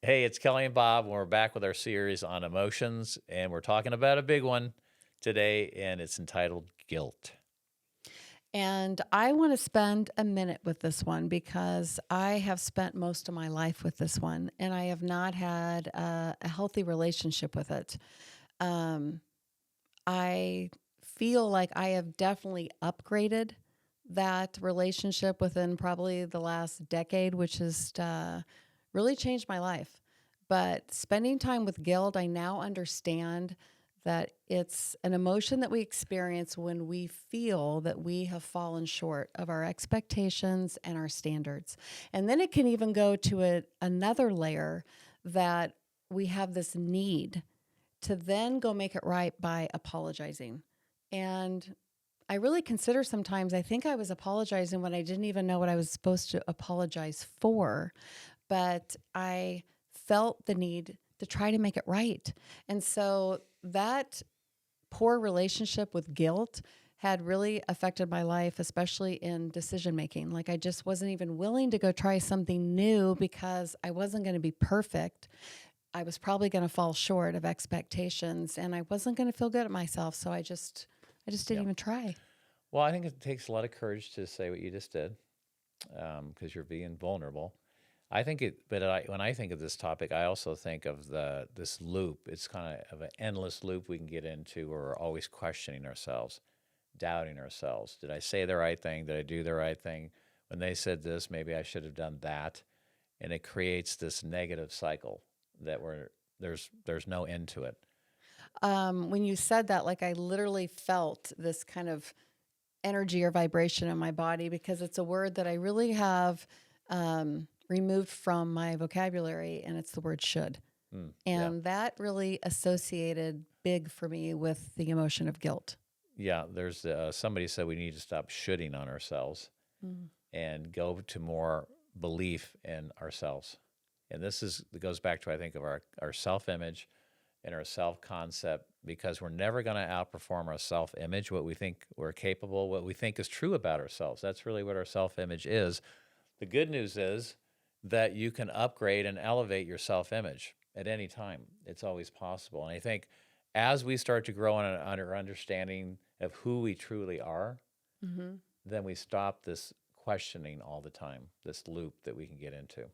Hey, it's Kelly and Bob, and we're back with our series on emotions, and we're talking about a big one today, and it's entitled Guilt. And I want to spend a minute with this one because I have spent most of my life with this one and I have not had a healthy relationship with it. Um, I feel like I have definitely upgraded that relationship within probably the last decade, which has really changed my life. But spending time with guilt, I now understand that it's an emotion that we experience when we feel that we have fallen short of our expectations and our standards. And then it can even go to another layer that we have this need to then go make it right by apologizing. And I really consider sometimes, I think I was apologizing when I didn't even know what I was supposed to apologize for, but I felt the need to try to make it right. And so that poor relationship with guilt had really affected my life, especially in decision making. Like I just wasn't even willing to go try something new because I wasn't going to be perfect. I was probably going to fall short of expectations and I wasn't going to feel good at myself. So I just didn't Yeah. even try. Well, I think it takes a lot of courage to say what you just did because you're being vulnerable. I think it, but when I think of this topic, I also think of this loop. It's kind of an endless loop we can get into where we're always questioning ourselves, doubting ourselves. Did I say the right thing? Did I do the right thing? When they said this, maybe I should have done that. And it creates this negative cycle that there's no end to it. When you said that, like I literally felt this kind of energy or vibration in my body because it's a word that I really have removed from my vocabulary, and it's the word should. Yeah. And that really associated big for me with the emotion of guilt. Yeah, there's somebody said we need to stop shooting on ourselves Mm. and go to more belief in ourselves. And this is it goes back to I think of our self-image and our self-concept because we're never going to outperform our self-image, what we think we're capable, what we think is true about ourselves. That's really what our self-image is. The good news is that you can upgrade and elevate your self-image at any time. It's always possible. And I think as we start to grow in our understanding of who we truly are, Hmm. then we stop this questioning all the time, this loop that we can get into.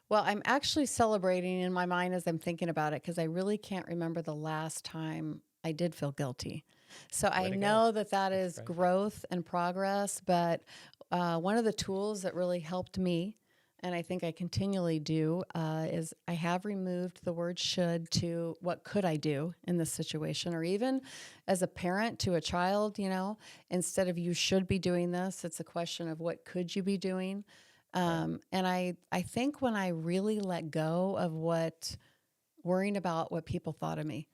Well, I'm actually celebrating in my mind as I'm thinking about it because I really can't remember the last time I did feel guilty. So Way I to go. know that that That's is great. growth and progress, but one of the tools that really helped me, and I think I continually do, is I have removed the word should to what could I do in this situation, or even as a parent to a child, instead of you should be doing this, it's a question of what could you be doing. Right. And I think when I really let go of what worrying about what people thought of me,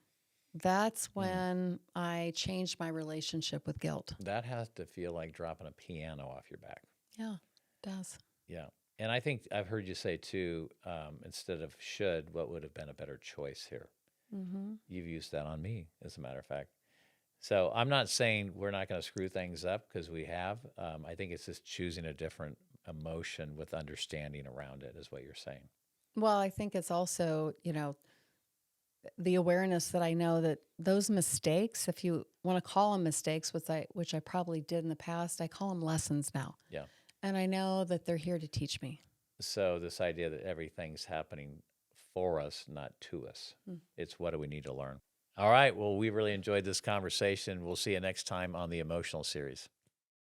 that's Mm. when I changed my relationship with guilt. That has to feel like dropping a piano off your back. Yeah, it does. Yeah. And I think I've heard you say too, instead of should, what would have been a better choice here? Hmm. You've used that on me, as a matter of fact. So I'm not saying we're not going to screw things up because we have. I think it's just choosing a different emotion with understanding around it, is what you're saying. Well, I think it's also, the awareness that I know that those mistakes, if you want to call them mistakes, which I probably did in the past, I call them lessons now. Yeah. And I know that they're here to teach me. So this idea that everything's happening for us, not to us. Mm. It's what do we need to learn? All right. Well, we really enjoyed this conversation. We'll see you next time on the Emotional Series.